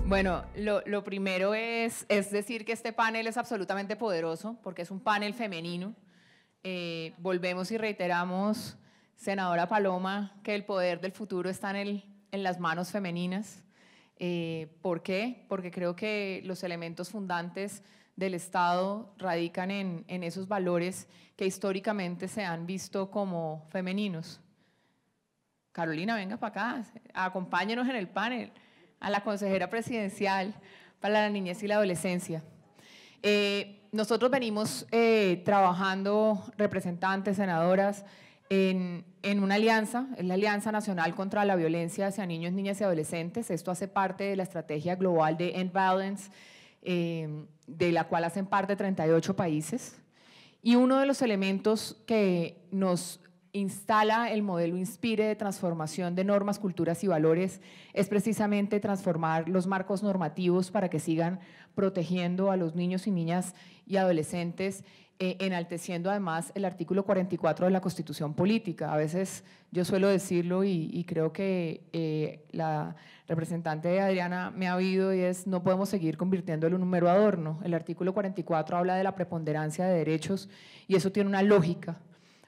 Bueno, lo primero es decir que este panel es absolutamente poderoso porque es un panel femenino. Volvemos y reiteramos, senadora Paloma, que el poder del futuro está en las manos femeninas. ¿Por qué? Porque creo que los elementos fundantes del Estado radican en esos valores que históricamente se han visto como femeninos. Carolina, venga para acá, acompáñenos en el panel, a la consejera presidencial para la niñez y la adolescencia. Nosotros venimos trabajando, representantes, senadoras, en una alianza, es la Alianza Nacional contra la Violencia hacia Niños, Niñas y Adolescentes. Esto hace parte de la estrategia global de End Violence, de la cual hacen parte 38 países. Y uno de los elementos que nos instala el modelo Inspire de transformación de normas, culturas y valores es precisamente transformar los marcos normativos para que sigan protegiendo a los niños y niñas y adolescentes, enalteciendo además el artículo 44 de la Constitución Política. A veces yo suelo decirlo y creo que la representante Adriana me ha oído, y es: no podemos seguir convirtiéndolo en un mero adorno. El artículo 44 habla de la preponderancia de derechos y eso tiene una lógica,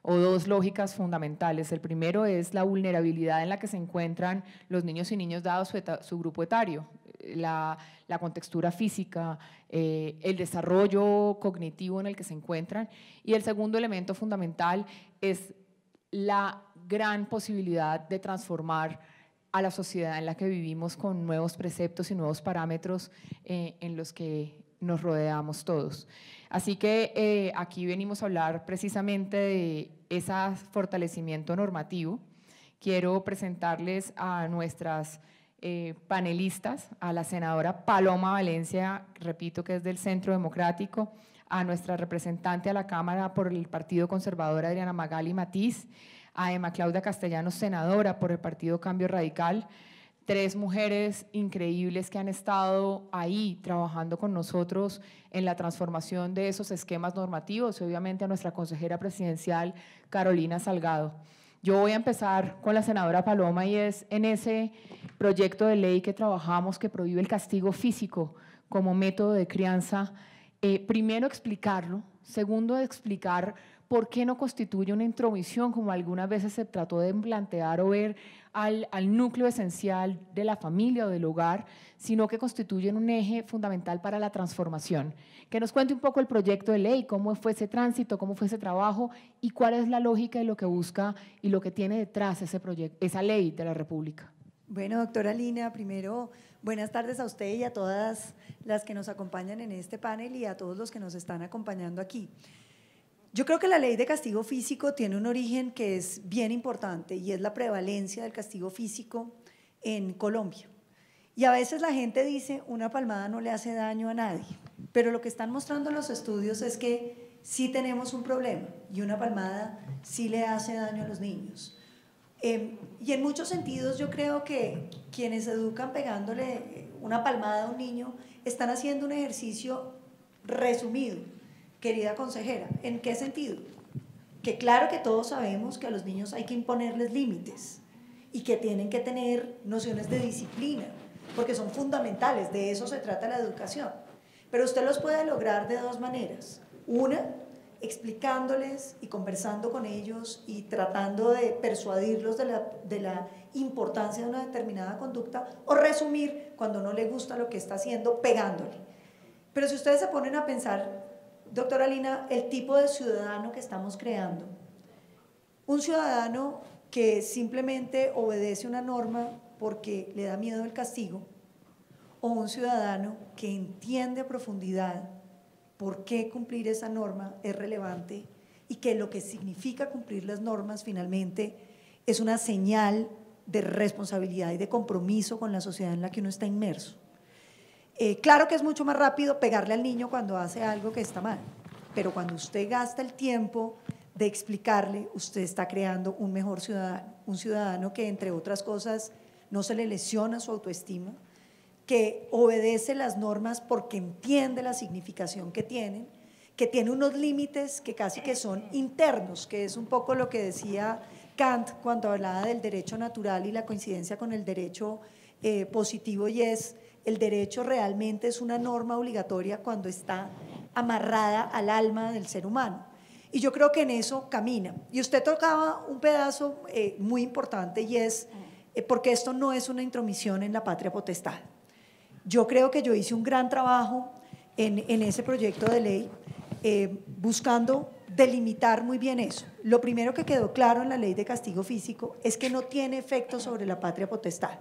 o dos lógicas fundamentales. El primero es la vulnerabilidad en la que se encuentran los niños y niñas dado su grupo etario, la contextura física, el desarrollo cognitivo en el que se encuentran. Y el segundo elemento fundamental es la gran posibilidad de transformar a la sociedad en la que vivimos con nuevos preceptos y nuevos parámetros en los que nos rodeamos todos. Así que aquí venimos a hablar precisamente de ese fortalecimiento normativo. Quiero presentarles a nuestras panelistas, a la senadora Paloma Valencia, repito que es del Centro Democrático, a nuestra representante a la Cámara por el Partido Conservador, Adriana Magali Matiz, a Emma Claudia Castellanos, senadora por el Partido Cambio Radical. Tres mujeres increíbles que han estado ahí trabajando con nosotros en la transformación de esos esquemas normativos, y obviamente a nuestra consejera presidencial, Carolina Salgado. Yo voy a empezar con la senadora Paloma, y es en ese proyecto de ley que trabajamos que prohíbe el castigo físico como método de crianza. Primero, explicarlo. Segundo, explicar por qué no constituye una intromisión, como algunas veces se trató de plantear o ver al núcleo esencial de la familia o del hogar, sino que constituyen un eje fundamental para la transformación. Que nos cuente un poco el proyecto de ley, cómo fue ese tránsito, cómo fue ese trabajo y cuál es la lógica de lo que busca y lo que tiene detrás ese proyecto, esa ley de la República. Bueno, doctora Lina, primero, buenas tardes a usted y a todas las que nos acompañan en este panel y a todos los que nos están acompañando aquí. Yo creo que la ley de castigo físico tiene un origen que es bien importante, y es la prevalencia del castigo físico en Colombia. Y a veces la gente dice: una palmada no le hace daño a nadie, pero lo que están mostrando los estudios es que sí tenemos un problema, y una palmada sí le hace daño a los niños. Y en muchos sentidos yo creo que quienes educan pegándole una palmada a un niño están haciendo un ejercicio resumido. Querida consejera, ¿en qué sentido? Que claro que todos sabemos que a los niños hay que imponerles límites y que tienen que tener nociones de disciplina, porque son fundamentales, de eso se trata la educación. Pero usted los puede lograr de dos maneras. Una, explicándoles y conversando con ellos y tratando de persuadirlos de la importancia de una determinada conducta, o resumir cuando no le gusta lo que está haciendo pegándole. Pero si ustedes se ponen a pensar, doctora Lina, el tipo de ciudadano que estamos creando, un ciudadano que simplemente obedece una norma porque le da miedo el castigo, o un ciudadano que entiende a profundidad por qué cumplir esa norma es relevante y que lo que significa cumplir las normas finalmente es una señal de responsabilidad y de compromiso con la sociedad en la que uno está inmerso. Claro que es mucho más rápido pegarle al niño cuando hace algo que está mal, pero cuando usted gasta el tiempo de explicarle, usted está creando un mejor ciudadano, un ciudadano que, entre otras cosas, no se le lesiona su autoestima, que obedece las normas porque entiende la significación que tienen, que tiene unos límites que casi que son internos, que es un poco lo que decía Kant cuando hablaba del derecho natural y la coincidencia con el derecho positivo, y es el derecho realmente es una norma obligatoria cuando está amarrada al alma del ser humano. Y yo creo que en eso camina. Y usted tocaba un pedazo muy importante y es porque esto no es una intromisión en la patria potestad. Yo creo que yo hice un gran trabajo en ese proyecto de ley buscando delimitar muy bien eso. Lo primero que quedó claro en la ley de castigo físico es que no tiene efecto sobre la patria potestad.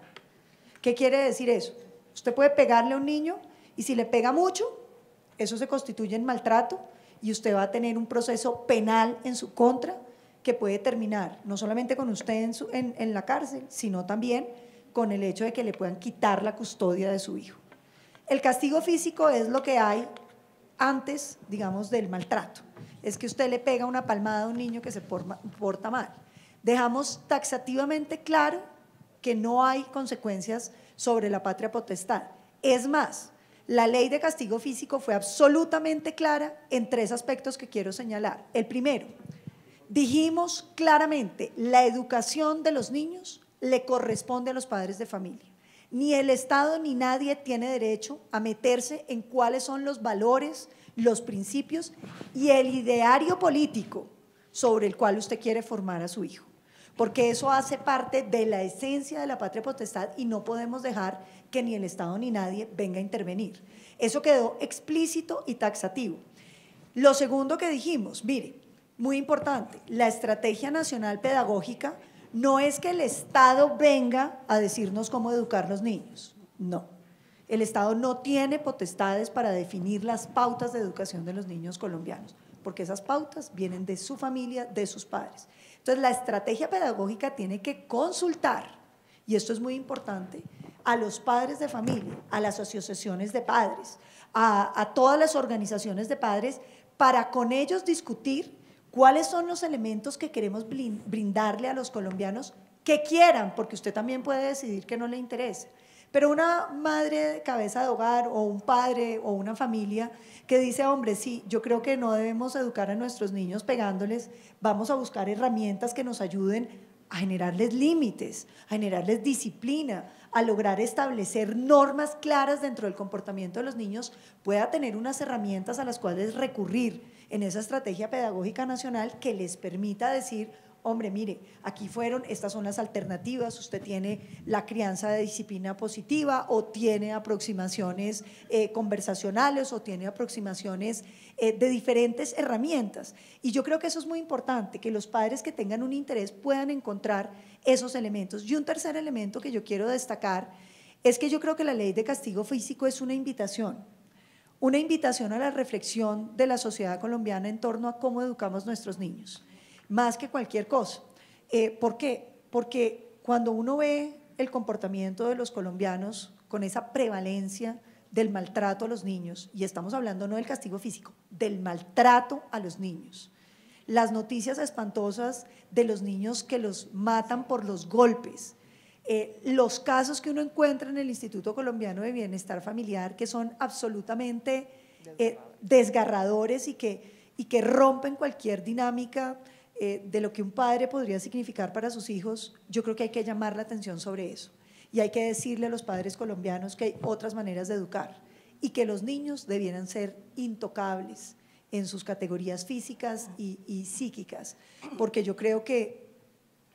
¿Qué quiere decir eso? Usted puede pegarle a un niño y si le pega mucho, eso se constituye en maltrato y usted va a tener un proceso penal en su contra que puede terminar no solamente con usted en la cárcel, sino también con el hecho de que le puedan quitar la custodia de su hijo. El castigo físico es lo que hay antes, digamos, del maltrato. Es que usted le pega una palmada a un niño que se porta mal. Dejamos taxativamente claro que no hay consecuencias sobre la patria potestad. Es más, la ley de castigo físico fue absolutamente clara en 3 aspectos que quiero señalar. El primero, dijimos claramente, la educación de los niños le corresponde a los padres de familia. Ni el Estado ni nadie tiene derecho a meterse en cuáles son los valores, los principios y el ideario político sobre el cual usted quiere formar a su hijo, porque eso hace parte de la esencia de la patria potestad y no podemos dejar que ni el Estado ni nadie venga a intervenir. Eso quedó explícito y taxativo. Lo segundo que dijimos, mire, muy importante, la Estrategia Nacional Pedagógica no es que el Estado venga a decirnos cómo educar los niños, no. El Estado no tiene potestades para definir las pautas de educación de los niños colombianos, porque esas pautas vienen de su familia, de sus padres. Entonces, la estrategia pedagógica tiene que consultar, y esto es muy importante, a los padres de familia, a las asociaciones de padres, a todas las organizaciones de padres, para con ellos discutir cuáles son los elementos que queremos brindarle a los colombianos que quieran, porque usted también puede decidir que no le interese. Pero una madre de cabeza de hogar o un padre o una familia que dice, hombre, sí, yo creo que no debemos educar a nuestros niños pegándoles, vamos a buscar herramientas que nos ayuden a generarles límites, a generarles disciplina, a lograr establecer normas claras dentro del comportamiento de los niños, pueda tener unas herramientas a las cuales recurrir en esa estrategia pedagógica nacional que les permita decir, hombre, mire, aquí fueron, estas son las alternativas, usted tiene la crianza de disciplina positiva o tiene aproximaciones conversacionales o tiene aproximaciones de diferentes herramientas. Y yo creo que eso es muy importante, que los padres que tengan un interés puedan encontrar esos elementos. Y un tercer elemento que yo quiero destacar es que yo creo que la ley de castigo físico es una invitación a la reflexión de la sociedad colombiana en torno a cómo educamos nuestros niños, más que cualquier cosa. ¿Por qué? Porque cuando uno ve el comportamiento de los colombianos con esa prevalencia del maltrato a los niños, y estamos hablando no del castigo físico, del maltrato a los niños, las noticias espantosas de los niños que los matan por los golpes, los casos que uno encuentra en el Instituto Colombiano de Bienestar Familiar que son absolutamente desgarradores y que rompen cualquier dinámica de lo que un padre podría significar para sus hijos. Yo creo que hay que llamar la atención sobre eso y hay que decirle a los padres colombianos que hay otras maneras de educar y que los niños debieran ser intocables en sus categorías físicas y psíquicas, porque yo creo que,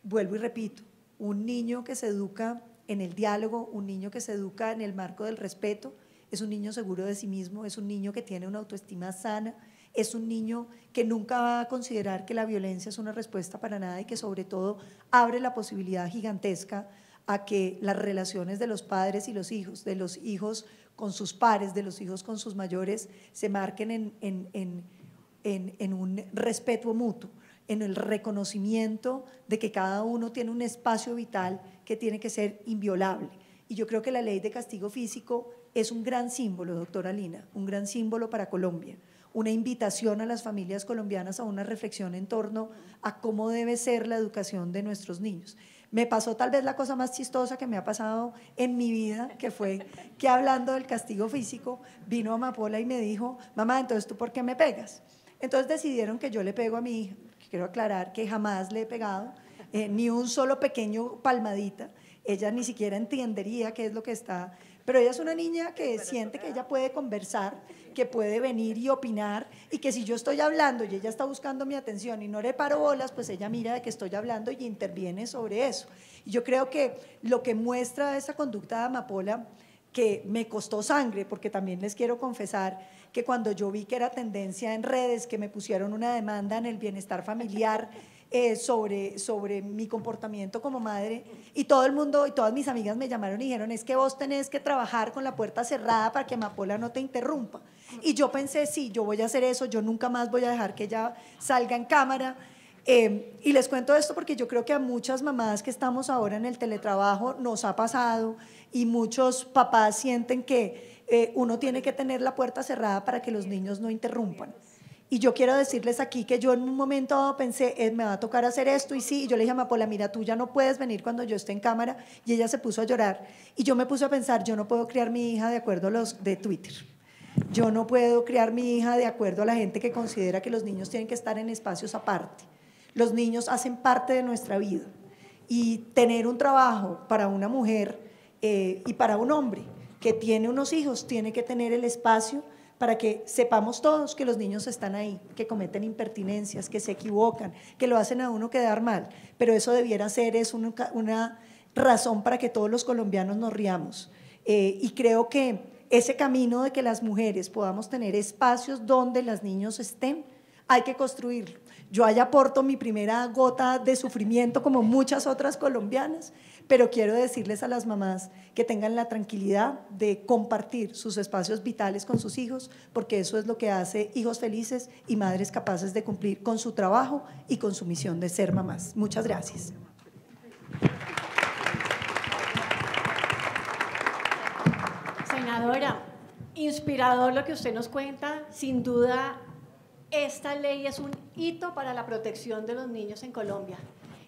vuelvo y repito, un niño que se educa en el diálogo, un niño que se educa en el marco del respeto, es un niño seguro de sí mismo, es un niño que tiene una autoestima sana, es un niño que nunca va a considerar que la violencia es una respuesta para nada y que sobre todo abre la posibilidad gigantesca a que las relaciones de los padres y los hijos, de los hijos con sus pares, de los hijos con sus mayores, se marquen en un respeto mutuo, en el reconocimiento de que cada uno tiene un espacio vital que tiene que ser inviolable. Y yo creo que la ley de castigo físico es un gran símbolo, doctora Lina, un gran símbolo para Colombia, una invitación a las familias colombianas a una reflexión en torno a cómo debe ser la educación de nuestros niños. Me pasó tal vez la cosa más chistosa que me ha pasado en mi vida, que fue que hablando del castigo físico, vino Amapola y me dijo, mamá, entonces ¿tú por qué me pegas? Entonces decidieron que yo le pego a mi hija. Quiero aclarar que jamás le he pegado, ni un solo pequeño palmadita. Ella ni siquiera entendería qué es lo que está pero ella es una niña que siente que ella puede conversar, que puede venir y opinar, y que si yo estoy hablando y ella está buscando mi atención y no le paro bolas, pues ella mira de que estoy hablando y interviene sobre eso. Y yo creo que lo que muestra esa conducta de Amapola, que me costó sangre, porque también les quiero confesar que cuando yo vi que era tendencia en redes, que me pusieron una demanda en el bienestar familiar sobre mi comportamiento como madre, y todo el mundo y todas mis amigas me llamaron y dijeron, es que vos tenés que trabajar con la puerta cerrada para que Amapola no te interrumpa. Y yo pensé, sí, yo voy a hacer eso, yo nunca más voy a dejar que ella salga en cámara. Y les cuento esto porque yo creo que a muchas mamás que estamos ahora en el teletrabajo nos ha pasado, y muchos papás sienten que uno tiene que tener la puerta cerrada para que los niños no interrumpan. Y yo quiero decirles aquí que yo en un momento dado pensé, me va a tocar hacer esto, y sí, y yo le dije a Amapola, mira, tú ya no puedes venir cuando yo esté en cámara, y ella se puso a llorar, y yo me puse a pensar, yo no puedo criar mi hija de acuerdo a los de Twitter, yo no puedo criar mi hija de acuerdo a la gente que considera que los niños tienen que estar en espacios aparte. Los niños hacen parte de nuestra vida, y tener un trabajo para una mujer y para un hombre que tiene unos hijos tiene que tener el espacio para que sepamos todos que los niños están ahí, que cometen impertinencias, que se equivocan, que lo hacen a uno quedar mal, pero eso debiera ser una razón para que todos los colombianos nos riamos. Y creo que ese camino de que las mujeres podamos tener espacios donde los niños estén, hay que construirlo. Yo ahí aporto mi primera gota de sufrimiento como muchas otras colombianas, pero quiero decirles a las mamás que tengan la tranquilidad de compartir sus espacios vitales con sus hijos, porque eso es lo que hace hijos felices y madres capaces de cumplir con su trabajo y con su misión de ser mamás. Muchas gracias. Senadora, inspirador lo que usted nos cuenta. Sin duda, esta ley es un hito para la protección de los niños en Colombia.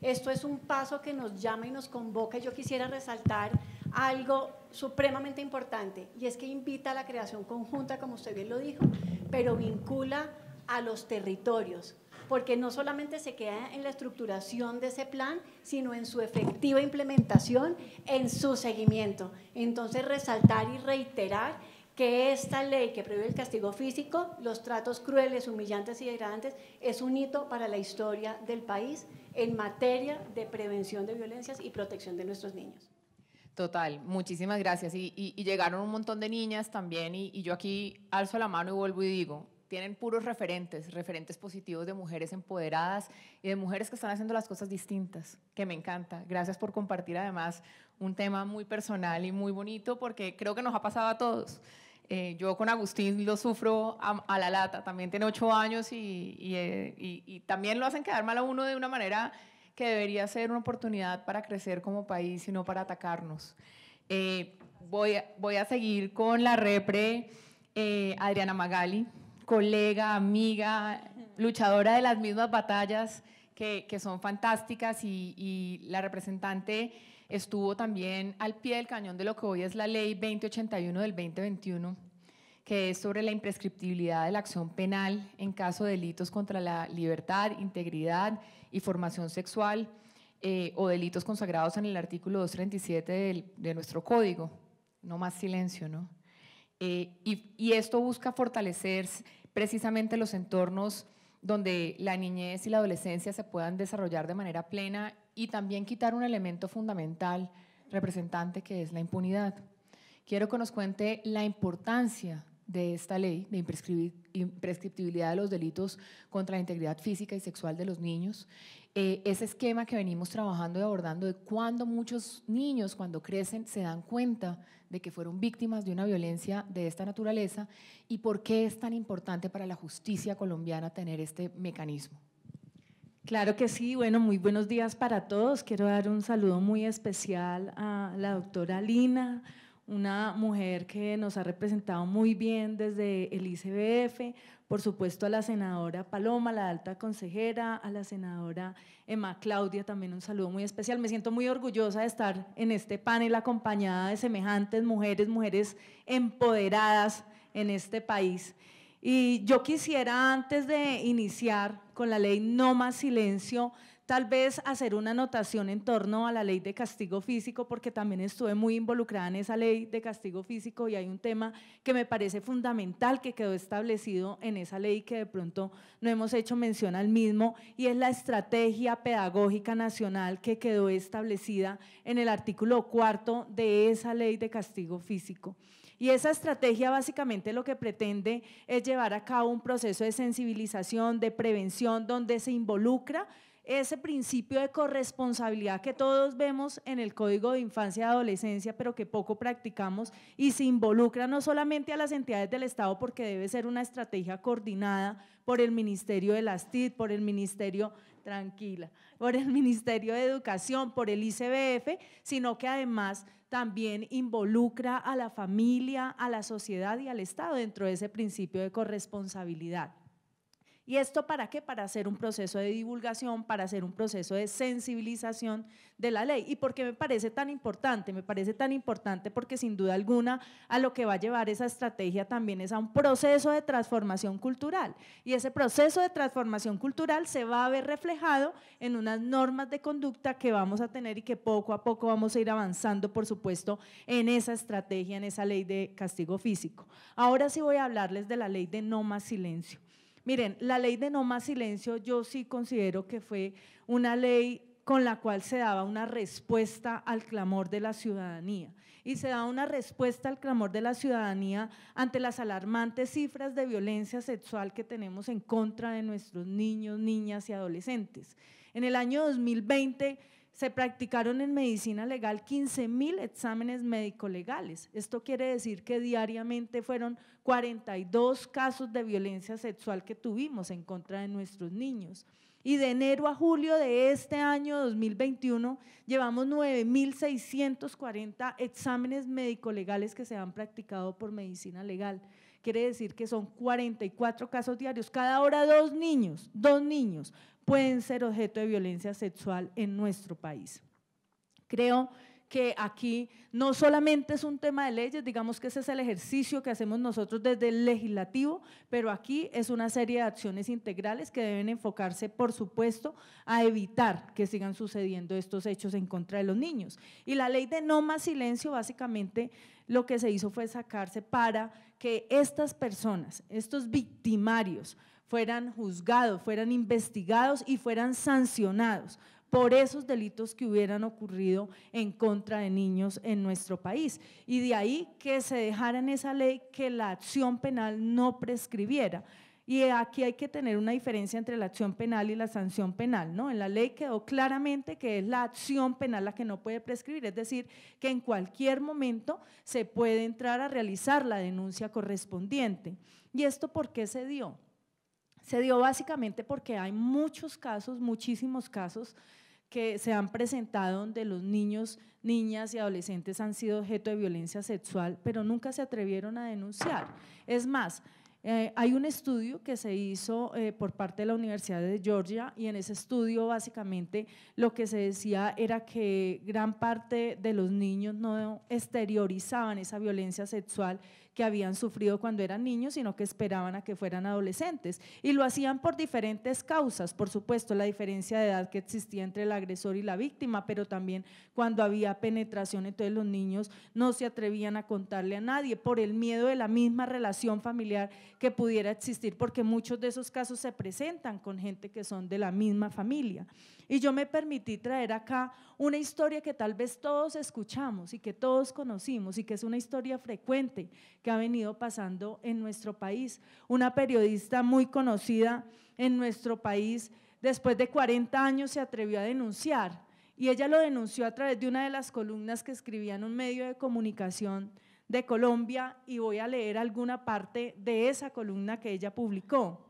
Esto es un paso que nos llama y nos convoca. Yo quisiera resaltar algo supremamente importante, y es que invita a la creación conjunta, como usted bien lo dijo, pero vincula a los territorios, porque no solamente se queda en la estructuración de ese plan, sino en su efectiva implementación, en su seguimiento. Entonces, resaltar y reiterar que esta ley que prohíbe el castigo físico, los tratos crueles, humillantes y degradantes, es un hito para la historia del país en materia de prevención de violencias y protección de nuestros niños. Total, muchísimas gracias. Y llegaron un montón de niñas también, y yo aquí alzo la mano y vuelvo y digo, tienen puros referentes positivos de mujeres empoderadas y de mujeres que están haciendo las cosas distintas, que me encanta. Gracias por compartir además un tema muy personal y muy bonito, porque creo que nos ha pasado a todos. Yo con Agustín lo sufro a la lata, también tiene 8 años y también lo hacen quedar mal a uno de una manera que debería ser una oportunidad para crecer como país y no para atacarnos. Voy a seguir con la repre Adriana Magali, colega, amiga, luchadora de las mismas batallas que son fantásticas, y la representante estuvo también al pie del cañón de lo que hoy es la Ley 2081 del 2021, que es sobre la imprescriptibilidad de la acción penal en caso de delitos contra la libertad, integridad y formación sexual o delitos consagrados en el artículo 237 de nuestro código. No más silencio, ¿no? Y esto busca fortalecer precisamente los entornos donde la niñez y la adolescencia se puedan desarrollar de manera plena, y también quitar un elemento fundamental, representante, que es la impunidad. Quiero que nos cuente la importancia de esta ley de imprescriptibilidad de los delitos contra la integridad física y sexual de los niños, ese esquema que venimos trabajando y abordando de cuando muchos niños cuando crecen se dan cuenta de que fueron víctimas de una violencia de esta naturaleza, y por qué es tan importante para la justicia colombiana tener este mecanismo. Claro que sí. Bueno, muy buenos días para todos. Quiero dar un saludo muy especial a la doctora Lina, una mujer que nos ha representado muy bien desde el ICBF, por supuesto a la senadora Paloma, la alta consejera, a la senadora Emma Claudia, también un saludo muy especial. Me siento muy orgullosa de estar en este panel acompañada de semejantes mujeres empoderadas en este país. Y yo quisiera, antes de iniciar con la ley No Más Silencio, tal vez hacer una anotación en torno a la ley de castigo físico, porque también estuve muy involucrada en esa ley de castigo físico y hay un tema que me parece fundamental que quedó establecido en esa ley que de pronto no hemos hecho mención al mismo, y es la estrategia pedagógica nacional que quedó establecida en el artículo 4 de esa ley de castigo físico. Y esa estrategia básicamente lo que pretende es llevar a cabo un proceso de sensibilización, de prevención, donde se involucra ese principio de corresponsabilidad que todos vemos en el Código de Infancia y Adolescencia, pero que poco practicamos, y se involucra no solamente a las entidades del Estado, porque debe ser una estrategia coordinada por el Ministerio de las TIC, por el Ministerio, por el Ministerio de Educación, por el ICBF, sino que además también involucra a la familia, a la sociedad y al Estado dentro de ese principio de corresponsabilidad. ¿Y esto para qué? Para hacer un proceso de divulgación, para hacer un proceso de sensibilización de la ley. ¿Y por qué me parece tan importante? Me parece tan importante porque sin duda alguna a lo que va a llevar esa estrategia también es a un proceso de transformación cultural. Y ese proceso de transformación cultural se va a ver reflejado en unas normas de conducta que vamos a tener y que poco a poco vamos a ir avanzando, por supuesto, en esa estrategia, en esa ley de castigo físico. Ahora sí voy a hablarles de la ley de no más silencio. Miren, la ley de no más silencio yo sí considero que fue una ley con la cual se daba una respuesta al clamor de la ciudadanía, y se da una respuesta al clamor de la ciudadanía ante las alarmantes cifras de violencia sexual que tenemos en contra de nuestros niños, niñas y adolescentes. En el año 2020 se practicaron en medicina legal 15.000 exámenes médico-legales. Esto quiere decir que diariamente fueron 42 casos de violencia sexual que tuvimos en contra de nuestros niños. Y de enero a julio de este año 2021 llevamos 9.640 exámenes médico-legales que se han practicado por medicina legal. Quiere decir que son 44 casos diarios. Cada hora dos niños pueden ser objeto de violencia sexual en nuestro país. Creo que aquí no solamente es un tema de leyes, digamos que ese es el ejercicio que hacemos nosotros desde el legislativo, pero aquí es una serie de acciones integrales que deben enfocarse, por supuesto, a evitar que sigan sucediendo estos hechos en contra de los niños. Y la ley de no más silencio, básicamente, lo que se hizo fue sacarse para que estas personas, estos victimarios, fueran juzgados, fueran investigados y fueran sancionados por esos delitos que hubieran ocurrido en contra de niños en nuestro país. Y de ahí que se dejara en esa ley que la acción penal no prescribiera. Y aquí hay que tener una diferencia entre la acción penal y la sanción penal, ¿no? En la ley quedó claramente que es la acción penal la que no puede prescribir, es decir, que en cualquier momento se puede entrar a realizar la denuncia correspondiente. ¿Y esto por qué se dio? Se dio básicamente porque hay muchos casos, muchísimos casos que se han presentado donde los niños, niñas y adolescentes han sido objeto de violencia sexual, pero nunca se atrevieron a denunciar. Es más, hay un estudio que se hizo por parte de la Universidad de Georgia, y en ese estudio básicamente lo que se decía era que gran parte de los niños no exteriorizaban esa violencia sexual que habían sufrido cuando eran niños, sino que esperaban a que fueran adolescentes, y lo hacían por diferentes causas, por supuesto, la diferencia de edad que existía entre el agresor y la víctima, pero también cuando había penetración, entonces los niños no se atrevían a contarle a nadie por el miedo de la misma relación familiar que pudiera existir, porque muchos de esos casos se presentan con gente que son de la misma familia. Y yo me permití traer acá una historia que tal vez todos escuchamos y que todos conocimos y que es una historia frecuente que ha venido pasando en nuestro país. Una periodista muy conocida en nuestro país, después de 40 años se atrevió a denunciar, y ella lo denunció a través de una de las columnas que escribía en un medio de comunicación de Colombia, y voy a leer alguna parte de esa columna que ella publicó.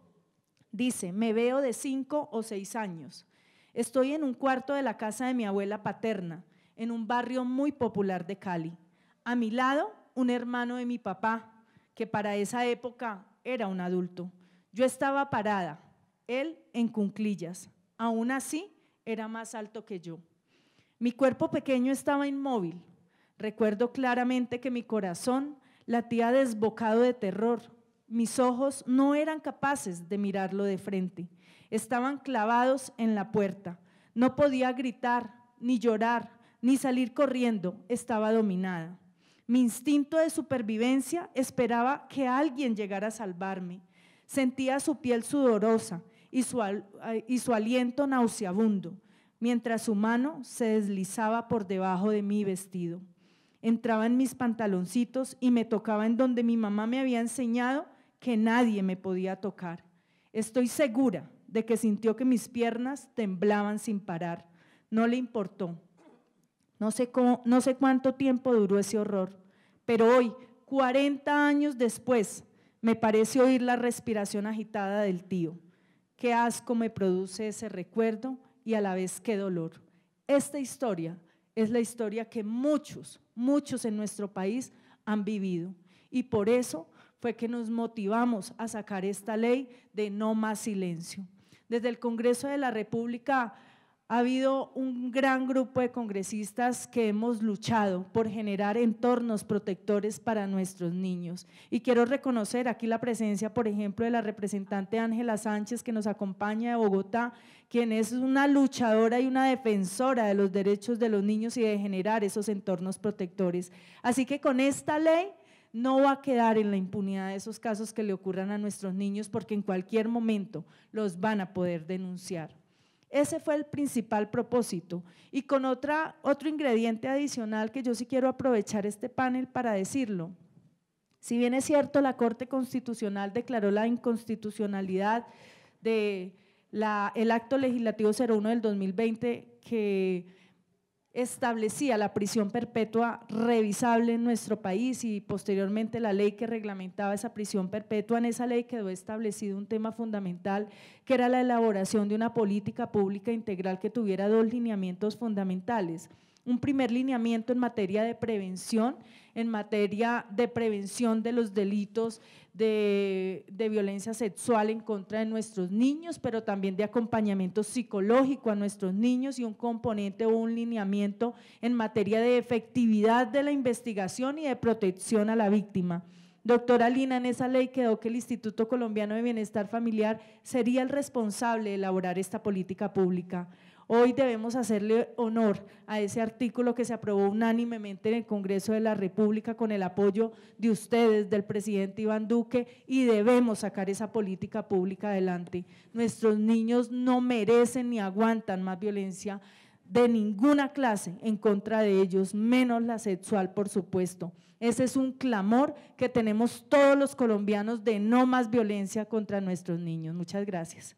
Dice: me veo de 5 o 6 años. Estoy en un cuarto de la casa de mi abuela paterna, en un barrio muy popular de Cali. A mi lado, un hermano de mi papá, que para esa época era un adulto. Yo estaba parada, él en cuclillas. Aún así, era más alto que yo. Mi cuerpo pequeño estaba inmóvil. Recuerdo claramente que mi corazón latía desbocado de terror. Mis ojos no eran capaces de mirarlo de frente. Estaban clavados en la puerta. No podía gritar, ni llorar, ni salir corriendo, estaba dominada. Mi instinto de supervivencia esperaba que alguien llegara a salvarme. Sentía su piel sudorosa y su aliento nauseabundo, mientras su mano se deslizaba por debajo de mi vestido. Entraba en mis pantaloncitos y me tocaba en donde mi mamá me había enseñado que nadie me podía tocar. Estoy segura de que sintió que mis piernas temblaban sin parar. No le importó. No sé cuánto tiempo duró ese horror, pero hoy, 40 años después, me parece oír la respiración agitada del tío. Qué asco me produce ese recuerdo y a la vez qué dolor. Esta historia es la historia que muchos en nuestro país han vivido y por eso fue que nos motivamos a sacar esta ley de no más silencio. Desde el Congreso de la República ha habido un gran grupo de congresistas que hemos luchado por generar entornos protectores para nuestros niños. Y quiero reconocer aquí la presencia, por ejemplo, de la representante Ángela Sánchez, que nos acompaña de Bogotá, quien es una luchadora y una defensora de los derechos de los niños y de generar esos entornos protectores. Así que con esta ley no va a quedar en la impunidad de esos casos que le ocurran a nuestros niños, porque en cualquier momento los van a poder denunciar. Ese fue el principal propósito y con otro ingrediente adicional que yo sí quiero aprovechar este panel para decirlo. Si bien es cierto, la Corte Constitucional declaró la inconstitucionalidad del acto legislativo 01 del 2020 que establecía la prisión perpetua revisable en nuestro país y posteriormente la ley que reglamentaba esa prisión perpetua. En esa ley quedó establecido un tema fundamental que era la elaboración de una política pública integral que tuviera dos lineamientos fundamentales. Un primer lineamiento en materia de prevención de los delitos de violencia sexual en contra de nuestros niños, pero también de acompañamiento psicológico a nuestros niños y un componente o un lineamiento en materia de efectividad de la investigación y de protección a la víctima. Doctora Lina, en esa ley quedó que el Instituto Colombiano de Bienestar Familiar sería el responsable de elaborar esta política pública. Hoy debemos hacerle honor a ese artículo que se aprobó unánimemente en el Congreso de la República con el apoyo de ustedes, del presidente Iván Duque, y debemos sacar esa política pública adelante. Nuestros niños no merecen ni aguantan más violencia de ninguna clase en contra de ellos, menos la sexual, por supuesto. Ese es un clamor que tenemos todos los colombianos de no más violencia contra nuestros niños. Muchas gracias.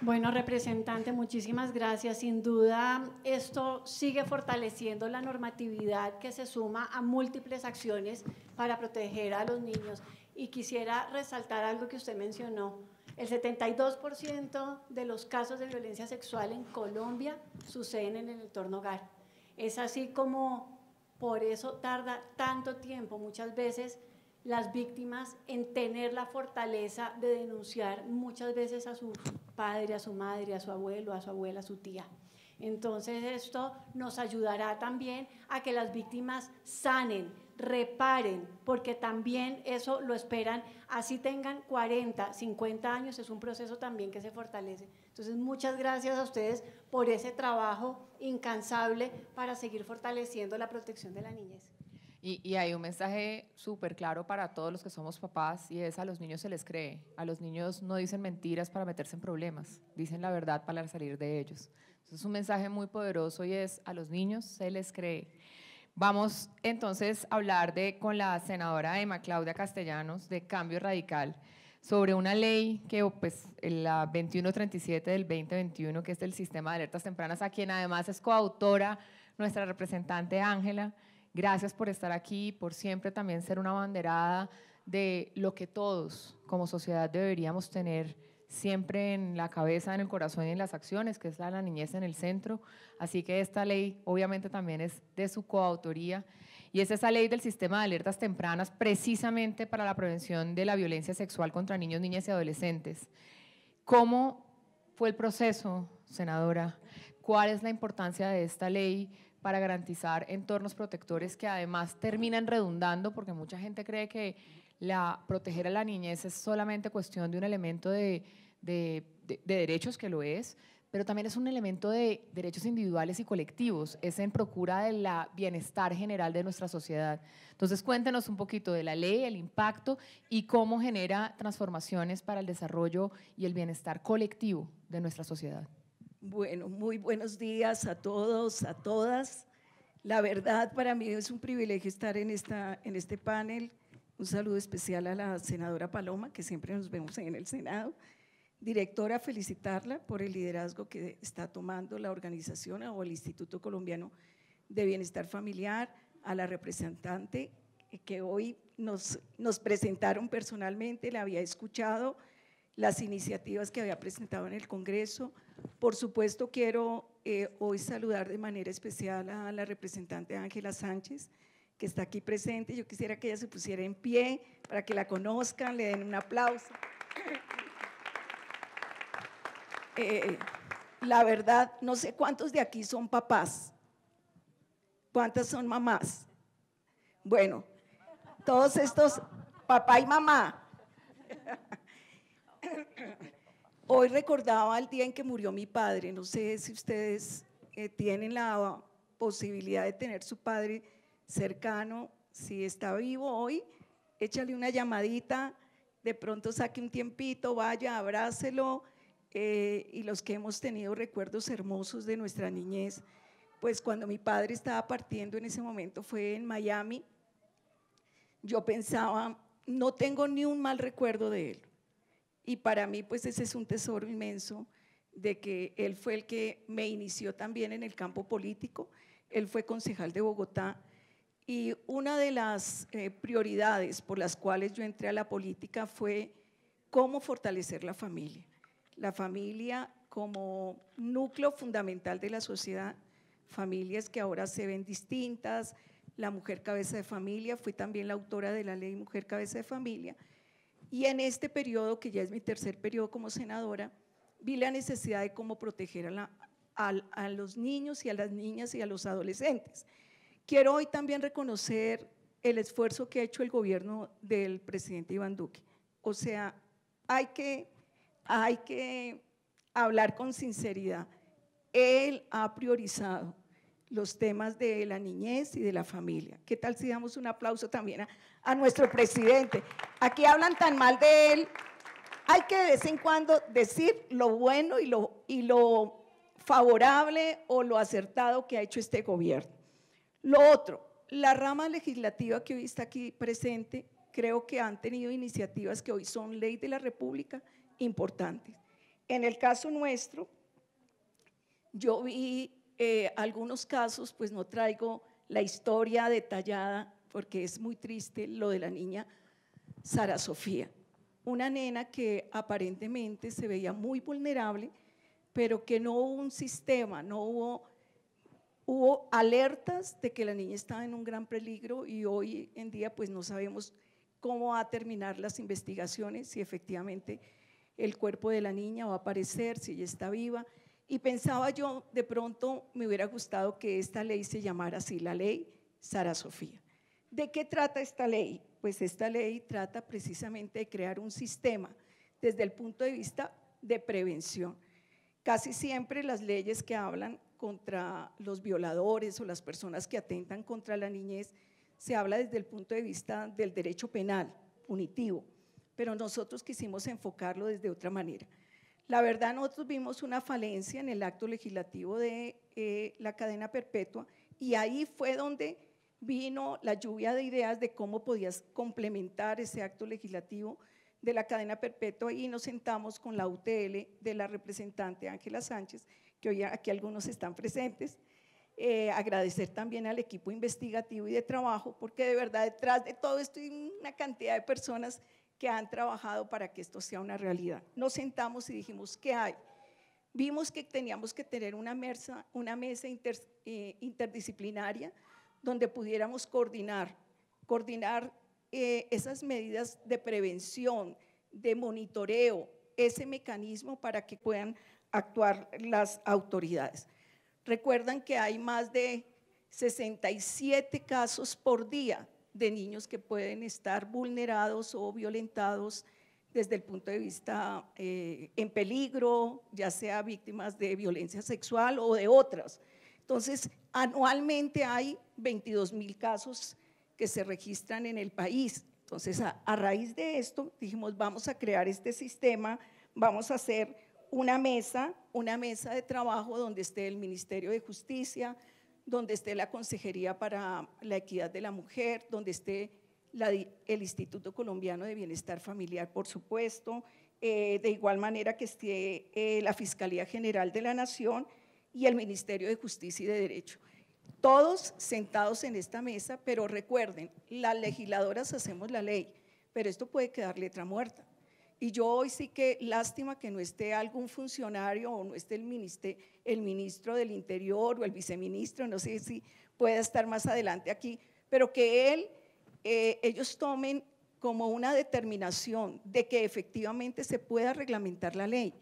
Bueno, representante, muchísimas gracias. Sin duda, esto sigue fortaleciendo la normatividad que se suma a múltiples acciones para proteger a los niños. Y quisiera resaltar algo que usted mencionó. El 72% de los casos de violencia sexual en Colombia suceden en el entorno hogar. Es así como por eso tarda tanto tiempo muchas veces las víctimas en tener la fortaleza de denunciar muchas veces a su padre, a su madre, a su abuelo, a su abuela, a su tía. Entonces esto nos ayudará también a que las víctimas sanen, reparen, porque también eso lo esperan, así tengan 40, 50 años, es un proceso también que se fortalece. Entonces muchas gracias a ustedes por ese trabajo incansable para seguir fortaleciendo la protección de la niñez. Y hay un mensaje súper claro para todos los que somos papás y es: a los niños se les cree, a los niños no dicen mentiras para meterse en problemas, dicen la verdad para salir de ellos. Entonces es un mensaje muy poderoso y es: a los niños se les cree. Vamos entonces a hablar con la senadora Emma Claudia Castellanos de Cambio Radical sobre una ley que, pues, la 2137 del 2021, que es del Sistema de Alertas Tempranas, a quien además es coautora nuestra representante Ángela. Gracias por estar aquí, por siempre también ser una abanderada de lo que todos como sociedad deberíamos tener siempre en la cabeza, en el corazón y en las acciones, que es la niñez en el centro. Así que esta ley obviamente también es de su coautoría y es esa ley del Sistema de Alertas Tempranas precisamente para la prevención de la violencia sexual contra niños, niñas y adolescentes. ¿Cómo fue el proceso, senadora? ¿Cuál es la importancia de esta ley para garantizar entornos protectores que además terminan redundando? Porque mucha gente cree que proteger a la niñez es solamente cuestión de un elemento de derechos, que lo es, pero también es un elemento de derechos individuales y colectivos, es en procura del bienestar general de nuestra sociedad. Entonces, cuéntenos un poquito de la ley, el impacto y cómo genera transformaciones para el desarrollo y el bienestar colectivo de nuestra sociedad. Bueno, muy buenos días a todos, a todas. La verdad, para mí es un privilegio estar en este panel. Un saludo especial a la senadora Paloma, que siempre nos vemos en el Senado. Directora, felicitarla por el liderazgo que está tomando la organización o el Instituto Colombiano de Bienestar Familiar, a la representante que hoy nos presentaron personalmente, la había escuchado, las iniciativas que había presentado en el Congreso. Por supuesto, quiero hoy saludar de manera especial a la representante Ángela Sánchez, que está aquí presente. Yo quisiera que ella se pusiera en pie para que la conozcan, le den un aplauso. La verdad, no sé cuántos de aquí son papás, cuántas son mamás. Bueno, todos estos, papá y mamá. Hoy recordaba el día en que murió mi padre. No sé si ustedes tienen la posibilidad de tener su padre cercano. Si está vivo hoy, échale una llamadita, de pronto saque un tiempito, vaya, abrácelo. Y los que hemos tenido recuerdos hermosos de nuestra niñez, pues cuando mi padre estaba partiendo en ese momento fue en Miami. Yo pensaba, no tengo ni un mal recuerdo de él. Y para mí, pues ese es un tesoro inmenso de que él fue el que me inició también en el campo político. Él fue concejal de Bogotá y una de las prioridades por las cuales yo entré a la política fue cómo fortalecer la familia. La familia como núcleo fundamental de la sociedad, familias que ahora se ven distintas, la mujer cabeza de familia, fui también la autora de la ley Mujer Cabeza de Familia, y en este periodo, que ya es mi tercer periodo como senadora, vi la necesidad de cómo proteger a los niños y a las niñas y a los adolescentes. Quiero hoy también reconocer el esfuerzo que ha hecho el gobierno del presidente Iván Duque. O sea, hay que hablar con sinceridad. Él ha priorizado los temas de la niñez y de la familia. ¿Qué tal si damos un aplauso también a nuestro presidente? Aquí hablan tan mal de él. Hay que de vez en cuando decir lo bueno y lo favorable o lo acertado que ha hecho este gobierno. Lo otro, la rama legislativa que hoy está aquí presente, creo que han tenido iniciativas que hoy son ley de la República importantes. En el caso nuestro, yo vi algunos casos, pues no traigo la historia detallada porque es muy triste lo de la niña Sara Sofía, una nena que aparentemente se veía muy vulnerable, pero que no hubo un sistema, hubo alertas de que la niña estaba en un gran peligro y hoy en día pues no sabemos cómo va a terminar las investigaciones, si efectivamente el cuerpo de la niña va a aparecer, si ella está viva. Y pensaba yo, de pronto me hubiera gustado que esta ley se llamara así, la ley Sara Sofía. ¿De qué trata esta ley? Pues esta ley trata precisamente de crear un sistema desde el punto de vista de prevención. Casi siempre las leyes que hablan contra los violadores o las personas que atentan contra la niñez, se habla desde el punto de vista del derecho penal, punitivo, pero nosotros quisimos enfocarlo desde otra manera. La verdad, nosotros vimos una falencia en el acto legislativo de la cadena perpetua y ahí fue donde vino la lluvia de ideas de cómo podías complementar ese acto legislativo de la cadena perpetua y nos sentamos con la UTL de la representante Ángela Sánchez, que hoy aquí algunos están presentes. Agradecer también al equipo investigativo y de trabajo, porque de verdad detrás de todo esto hay una cantidad de personas que han trabajado para que esto sea una realidad. Nos sentamos y dijimos, ¿qué hay? Vimos que teníamos que tener una mesa interdisciplinaria donde pudiéramos coordinar esas medidas de prevención, de monitoreo, ese mecanismo para que puedan actuar las autoridades. Recuerdan que hay más de 67 casos por día de niños que pueden estar vulnerados o violentados desde el punto de vista en peligro, ya sea víctimas de violencia sexual o de otras. Entonces, anualmente hay 22.000 casos que se registran en el país. Entonces, a raíz de esto, dijimos, vamos a crear este sistema, vamos a hacer una mesa de trabajo donde esté el Ministerio de Justicia, donde esté la Consejería para la Equidad de la Mujer, donde esté el Instituto Colombiano de Bienestar Familiar, por supuesto, de igual manera que esté la Fiscalía General de la Nación y el Ministerio de Justicia y de Derecho. Todos sentados en esta mesa, pero recuerden, las legisladoras hacemos la ley, pero esto puede quedar letra muerta. Y yo hoy sí que lástima que no esté algún funcionario o no esté el ministro del Interior o el viceministro, no sé si pueda estar más adelante aquí, pero que ellos tomen como una determinación de que efectivamente se pueda reglamentar la ley,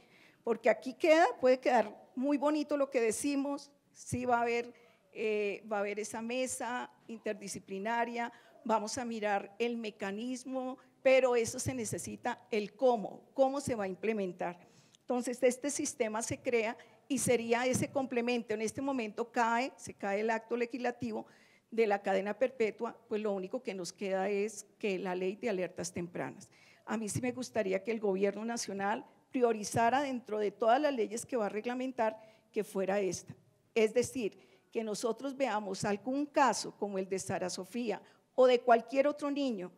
porque aquí puede quedar muy bonito lo que decimos, sí va a haber esa mesa interdisciplinaria, vamos a mirar el mecanismo, pero eso se necesita el cómo se va a implementar. Entonces, este sistema se crea y sería ese complemento. En este momento se cae el acto legislativo de la cadena perpetua, pues lo único que nos queda es que la ley de alertas tempranas. A mí sí me gustaría que el gobierno nacional priorizara dentro de todas las leyes que va a reglamentar que fuera esta. Es decir, que nosotros veamos algún caso como el de Sara Sofía o de cualquier otro niño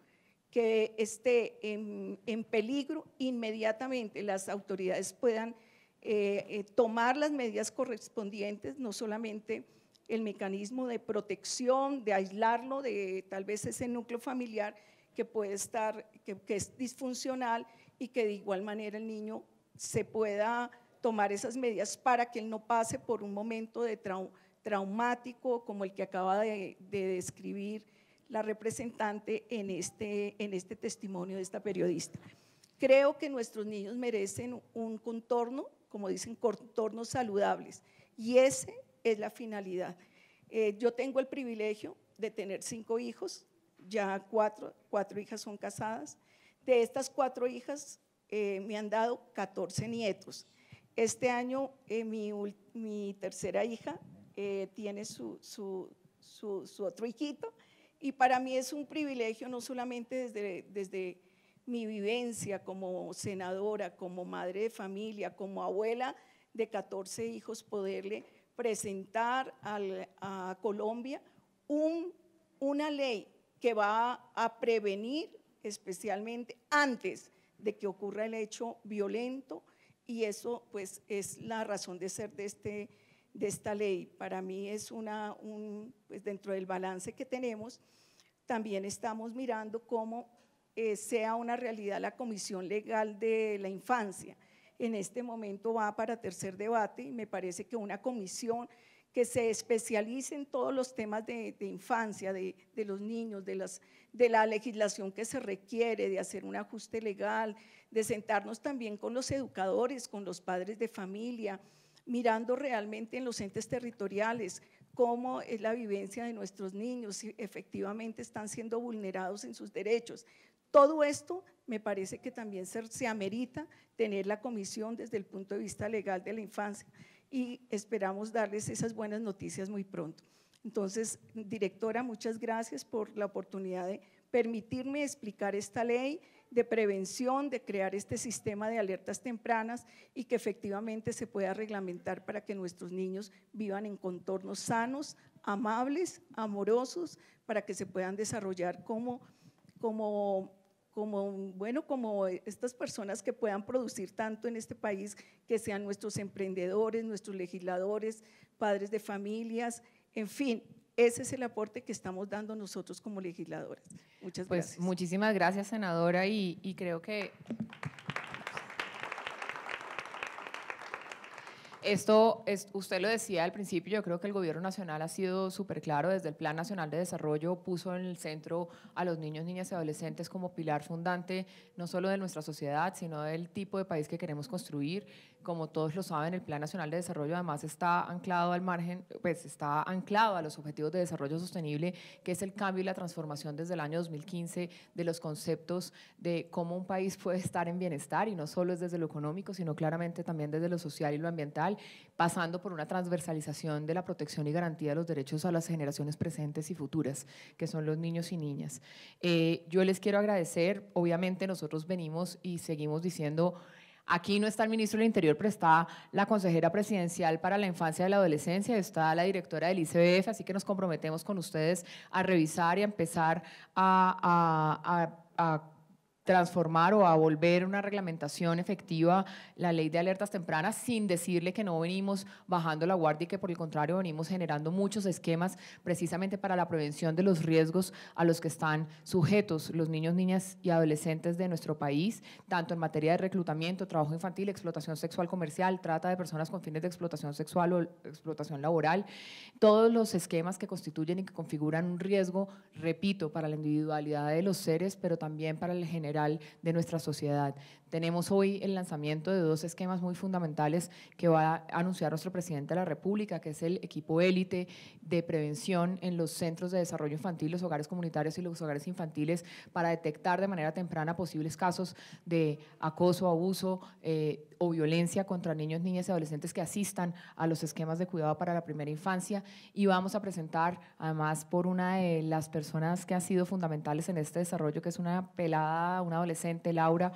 que esté en peligro, inmediatamente las autoridades puedan tomar las medidas correspondientes, no solamente el mecanismo de protección, de aislarlo de tal vez ese núcleo familiar que puede estar, que es disfuncional y que de igual manera el niño se pueda tomar esas medidas para que él no pase por un momento de traumático como el que acaba de describir la representante en este testimonio de esta periodista. Creo que nuestros niños merecen un contorno, como dicen, contornos saludables, y esa es la finalidad. Yo tengo el privilegio de tener 5 hijos, ya cuatro hijas son casadas. De estas 4 hijas me han dado 14 nietos. Este año mi tercera hija tiene su otro hijito, y para mí es un privilegio no solamente desde mi vivencia como senadora, como madre de familia, como abuela de 14 hijos, poderle presentar a Colombia una ley que va a prevenir especialmente antes de que ocurra el hecho violento, y eso pues es la razón de ser de esta ley. Para mí es pues dentro del balance que tenemos, también estamos mirando cómo sea una realidad la Comisión Legal de la Infancia. En este momento va para tercer debate y me parece que una comisión que se especialice en todos los temas de infancia, de los niños, de la legislación que se requiere, de hacer un ajuste legal, de sentarnos también con los educadores, con los padres de familia, mirando realmente en los entes territoriales cómo es la vivencia de nuestros niños, si efectivamente están siendo vulnerados en sus derechos. Todo esto me parece que también se amerita tener la comisión desde el punto de vista legal de la infancia, y esperamos darles esas buenas noticias muy pronto. Entonces, directora, muchas gracias por la oportunidad de permitirme explicar esta ley de prevención, de crear este sistema de alertas tempranas y que efectivamente se pueda reglamentar para que nuestros niños vivan en contornos sanos, amables, amorosos, para que se puedan desarrollar como estas personas que puedan producir tanto en este país, que sean nuestros emprendedores, nuestros legisladores, padres de familias, en fin, ese es el aporte que estamos dando nosotros como legisladoras. Muchas gracias. Pues muchísimas gracias, senadora, y creo que Usted lo decía al principio, yo creo que el gobierno nacional ha sido súper claro, desde el Plan Nacional de Desarrollo puso en el centro a los niños, niñas y adolescentes como pilar fundante, no solo de nuestra sociedad, sino del tipo de país que queremos construir. Como todos lo saben, el Plan Nacional de Desarrollo además está anclado al margen, pues está anclado a los Objetivos de Desarrollo Sostenible, que es el cambio y la transformación desde el año 2015 de los conceptos de cómo un país puede estar en bienestar, y no solo es desde lo económico, sino claramente también desde lo social y lo ambiental, pasando por una transversalización de la protección y garantía de los derechos a las generaciones presentes y futuras, que son los niños y niñas. Yo les quiero agradecer, obviamente nosotros venimos y seguimos diciendo, aquí no está el ministro del Interior, pero está la consejera presidencial para la infancia y la adolescencia, está la directora del ICBF, así que nos comprometemos con ustedes a revisar y a empezar a transformar o a volver una reglamentación efectiva la ley de alertas tempranas, sin decirle que no venimos bajando la guardia y que por el contrario venimos generando muchos esquemas precisamente para la prevención de los riesgos a los que están sujetos los niños, niñas y adolescentes de nuestro país, tanto en materia de reclutamiento, trabajo infantil, explotación sexual comercial, trata de personas con fines de explotación sexual o explotación laboral, todos los esquemas que constituyen y que configuran un riesgo, repito, para la individualidad de los seres, pero también para el general de nuestra sociedad. Tenemos hoy el lanzamiento de dos esquemas muy fundamentales que va a anunciar nuestro presidente de la República, que es el equipo élite de prevención en los centros de desarrollo infantil, los hogares comunitarios y los hogares infantiles, para detectar de manera temprana posibles casos de acoso, abuso o violencia contra niños, niñas y adolescentes que asistan a los esquemas de cuidado para la primera infancia. Y vamos a presentar, además, por una de las personas que han sido fundamentales en este desarrollo, que es una pelada, una adolescente, Laura,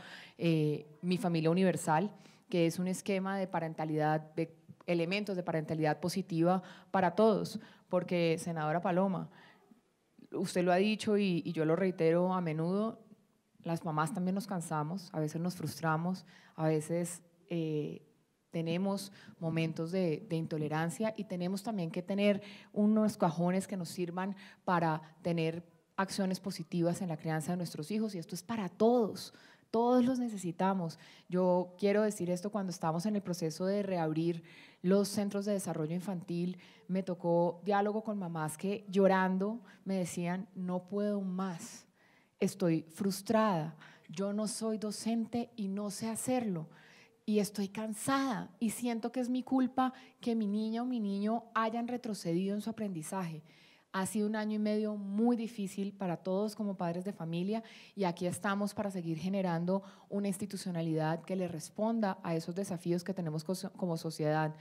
Mi Familia Universal, que es un esquema de parentalidad, de elementos de parentalidad positiva para todos, porque, senadora Paloma, usted lo ha dicho y yo lo reitero a menudo, las mamás también nos cansamos, a veces nos frustramos, a veces tenemos momentos de intolerancia, y tenemos también que tener unos cajones que nos sirvan para tener acciones positivas en la crianza de nuestros hijos, y esto es para todos. Todos los necesitamos. Yo quiero decir esto, cuando estamos en el proceso de reabrir los centros de desarrollo infantil, me tocó diálogo con mamás que llorando me decían, no puedo más, estoy frustrada, yo no soy docente y no sé hacerlo, y estoy cansada y siento que es mi culpa que mi niña o mi niño hayan retrocedido en su aprendizaje. Ha sido un año y medio muy difícil para todos como padres de familia, y aquí estamos para seguir generando una institucionalidad que le responda a esos desafíos que tenemos como sociedad.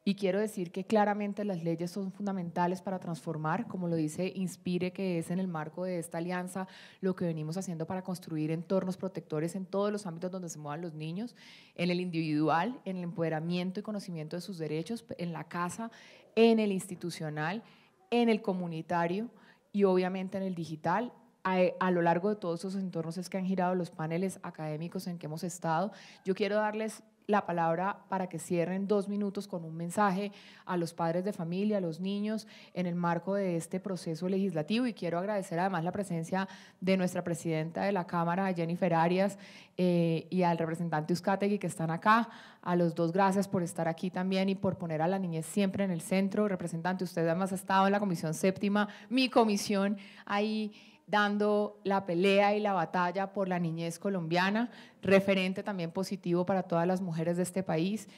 Y quiero decir que claramente las leyes son fundamentales para transformar, como lo dice Inspire, que es en el marco de esta alianza lo que venimos haciendo para construir entornos protectores en todos los ámbitos donde se muevan los niños, en el individual, en el empoderamiento y conocimiento de sus derechos, en la casa, en el institucional, en el comunitario y obviamente en el digital. A lo largo de todos esos entornos es que han girado los paneles académicos en que hemos estado. Yo quiero darles la palabra para que cierren 2 minutos con un mensaje a los padres de familia, a los niños, en el marco de este proceso legislativo, y quiero agradecer además la presencia de nuestra presidenta de la Cámara, Jennifer Arias, y al representante Uzcategui, que están acá. A los dos, gracias por estar aquí también y por poner a la niñez siempre en el centro. Representante, usted además ha estado en la Comisión Séptima, mi comisión, ahí dando la pelea y la batalla por la niñez colombiana, referente también positivo para todas las mujeres de este país.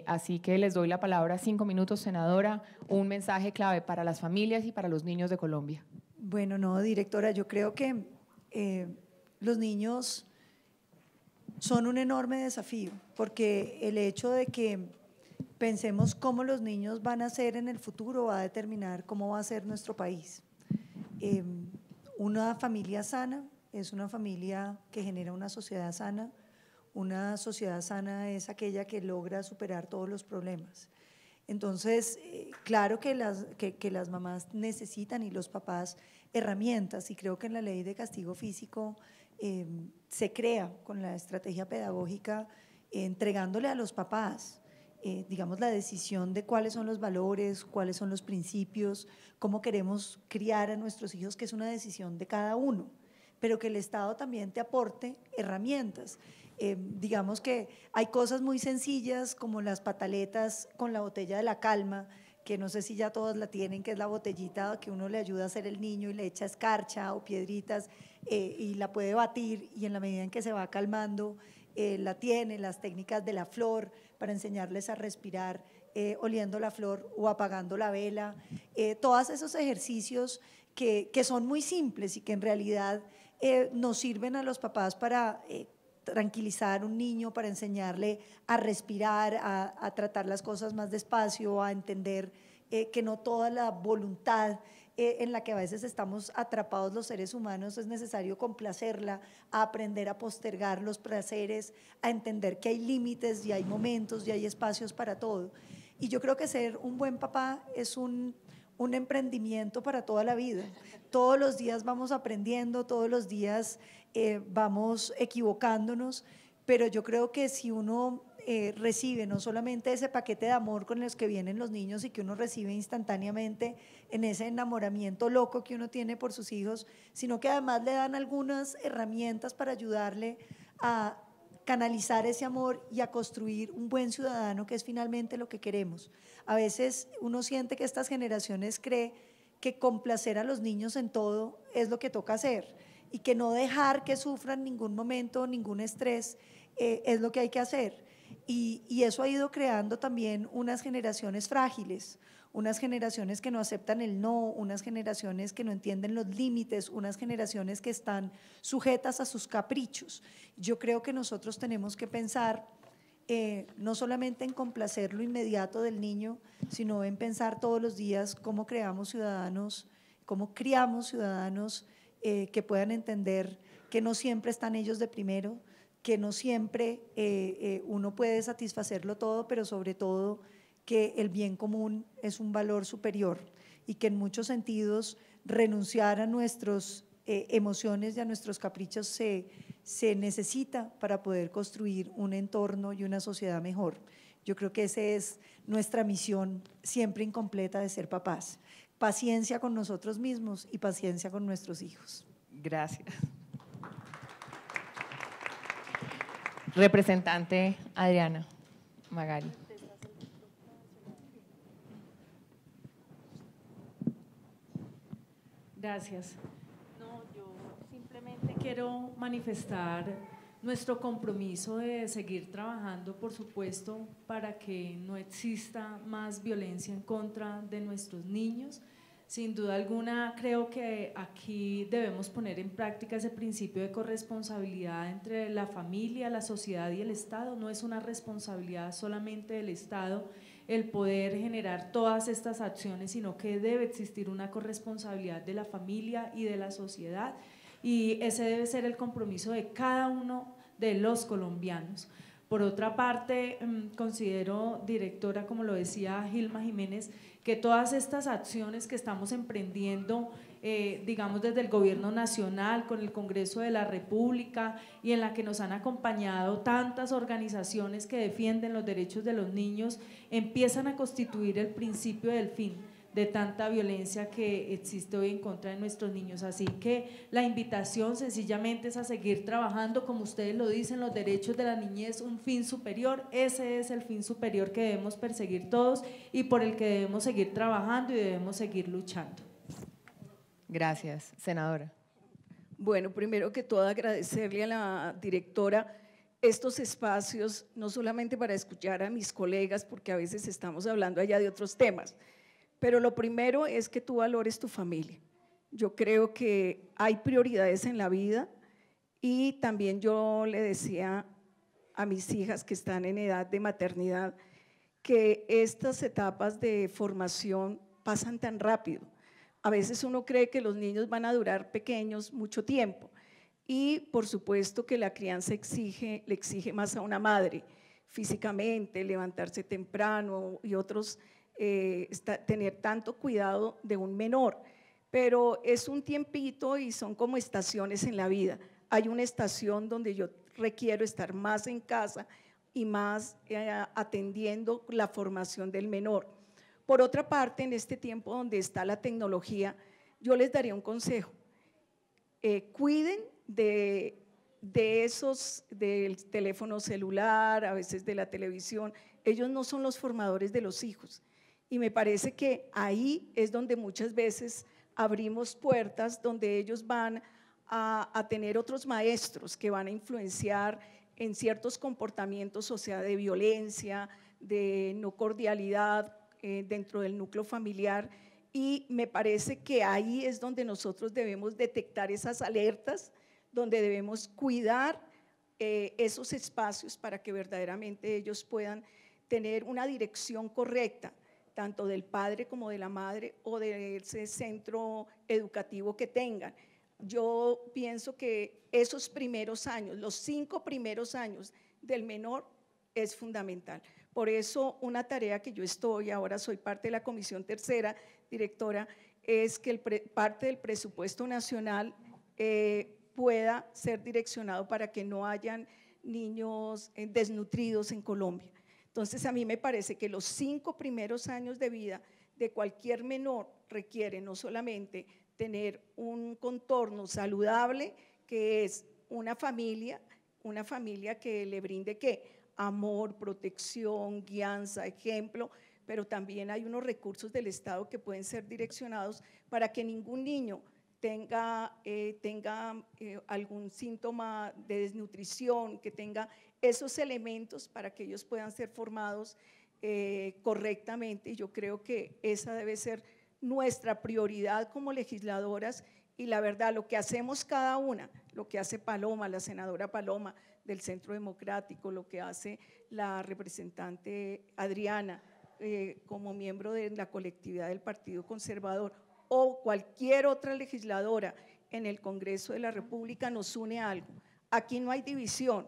Así que les doy la palabra, 5 minutos, senadora, un mensaje clave para las familias y para los niños de Colombia. Bueno, no, directora, yo creo que los niños son un enorme desafío, porque el hecho de que pensemos cómo los niños van a ser en el futuro va a determinar cómo va a ser nuestro país. Una familia sana es una familia que genera una sociedad sana. Una sociedad sana es aquella que logra superar todos los problemas. Entonces, claro que las mamás necesitan, y los papás, herramientas, y creo que en la ley de castigo físico se crea con la estrategia pedagógica, entregándole a los papás digamos, la decisión de cuáles son los valores, cuáles son los principios, cómo queremos criar a nuestros hijos, que es una decisión de cada uno, pero que el Estado también te aporte herramientas. Digamos que hay cosas muy sencillas como las pataletas con la botella de la calma, que no sé si ya todos la tienen, que es la botellita que uno le ayuda a hacer el niño y le echa escarcha o piedritas y la puede batir, y en la medida en que se va calmando la tiene. Las técnicas de la flor para enseñarles a respirar oliendo la flor o apagando la vela, todos esos ejercicios que son muy simples y que en realidad nos sirven a los papás para tranquilizar a un niño, para enseñarle a respirar, a tratar las cosas más despacio, a entender que no toda la voluntad en la que a veces estamos atrapados los seres humanos es necesario complacerla, a aprender a postergar los placeres, a entender que hay límites y hay momentos y hay espacios para todo. Y yo creo que ser un buen papá es un emprendimiento para toda la vida. Todos los días vamos aprendiendo, todos los días vamos equivocándonos, pero yo creo que si uno recibe no solamente ese paquete de amor con los que vienen los niños y que uno recibe instantáneamente en ese enamoramiento loco que uno tiene por sus hijos, sino que además le dan algunas herramientas para ayudarle a canalizar ese amor y a construir un buen ciudadano, que es finalmente lo que queremos. A veces uno siente que estas generaciones cree que complacer a los niños en todo es lo que toca hacer y que no dejar que sufran ningún momento, ningún estrés, es lo que hay que hacer. Y eso ha ido creando también unas generaciones frágiles, unas generaciones que no aceptan el no, unas generaciones que no entienden los límites, unas generaciones que están sujetas a sus caprichos. Yo creo que nosotros tenemos que pensar no solamente en complacer lo inmediato del niño, sino en pensar todos los días cómo creamos ciudadanos, cómo criamos ciudadanos que puedan entender que no siempre están ellos de primero, que no siempre uno puede satisfacerlo todo, pero sobre todo que el bien común es un valor superior y que en muchos sentidos renunciar a nuestras emociones y a nuestros caprichos se necesita para poder construir un entorno y una sociedad mejor. Yo creo que esa es nuestra misión siempre incompleta de ser papás. Paciencia con nosotros mismos y paciencia con nuestros hijos. Gracias. Representante Adriana Magali. Gracias. No, yo simplemente quiero manifestar nuestro compromiso de seguir trabajando, por supuesto, para que no exista más violencia en contra de nuestros niños. Sin duda alguna, creo que aquí debemos poner en práctica ese principio de corresponsabilidad entre la familia, la sociedad y el Estado. No es una responsabilidad solamente del Estado el poder generar todas estas acciones, sino que debe existir una corresponsabilidad de la familia y de la sociedad, y ese debe ser el compromiso de cada uno de los colombianos. Por otra parte, considero, directora, como lo decía Gilma Jiménez, que todas estas acciones que estamos emprendiendo, digamos desde el gobierno nacional, con el Congreso de la República, y en la que nos han acompañado tantas organizaciones que defienden los derechos de los niños, empiezan a constituir el principio del fin de tanta violencia que existe hoy en contra de nuestros niños. Así que la invitación sencillamente es a seguir trabajando, como ustedes lo dicen, los derechos de la niñez, un fin superior. Ese es el fin superior que debemos perseguir todos y por el que debemos seguir trabajando y debemos seguir luchando. Gracias, senadora. Bueno, primero que todo agradecerle a la directora estos espacios, no solamente para escuchar a mis colegas, porque a veces estamos hablando allá de otros temas, pero lo primero es que tú valores tu familia. Yo creo que hay prioridades en la vida, y también yo le decía a mis hijas que están en edad de maternidad que estas etapas de formación pasan tan rápido. A veces uno cree que los niños van a durar pequeños mucho tiempo, y por supuesto que la crianza le exige más a una madre, físicamente, levantarse temprano y otros, tener tanto cuidado de un menor, pero es un tiempito y son como estaciones en la vida. Hay una estación donde yo requiero estar más en casa y más atendiendo la formación del menor. Por otra parte, en este tiempo donde está la tecnología, yo les daría un consejo: cuiden de del teléfono celular, a veces de la televisión, ellos no son los formadores de los hijos. Y me parece que ahí es donde muchas veces abrimos puertas, donde ellos van a tener otros maestros que van a influenciar en ciertos comportamientos, o sea, de violencia, de no cordialidad dentro del núcleo familiar. Y me parece que ahí es donde nosotros debemos detectar esas alertas, donde debemos cuidar esos espacios para que verdaderamente ellos puedan tener una dirección correcta, tanto del padre como de la madre o de ese centro educativo que tengan. Yo pienso que esos primeros años, los 5 primeros años del menor es fundamental. Por eso una tarea que yo ahora soy parte de la Comisión Tercera, directora, es que parte del presupuesto nacional pueda ser direccionado para que no hayan niños desnutridos en Colombia. Entonces a mí me parece que los 5 primeros años de vida de cualquier menor requieren no solamente tener un contorno saludable, que es una familia que le brinde ¿qué? Amor, protección, guianza, ejemplo, pero también hay unos recursos del Estado que pueden ser direccionados para que ningún niño tenga algún síntoma de desnutrición, que tenga esos elementos para que ellos puedan ser formados correctamente. Y yo creo que esa debe ser nuestra prioridad como legisladoras, y la verdad lo que hacemos cada una, lo que hace Paloma, la senadora Paloma del Centro Democrático, lo que hace la representante Adriana como miembro de la colectividad del Partido Conservador, o cualquier otra legisladora en el Congreso de la República, nos une algo. Aquí no hay división,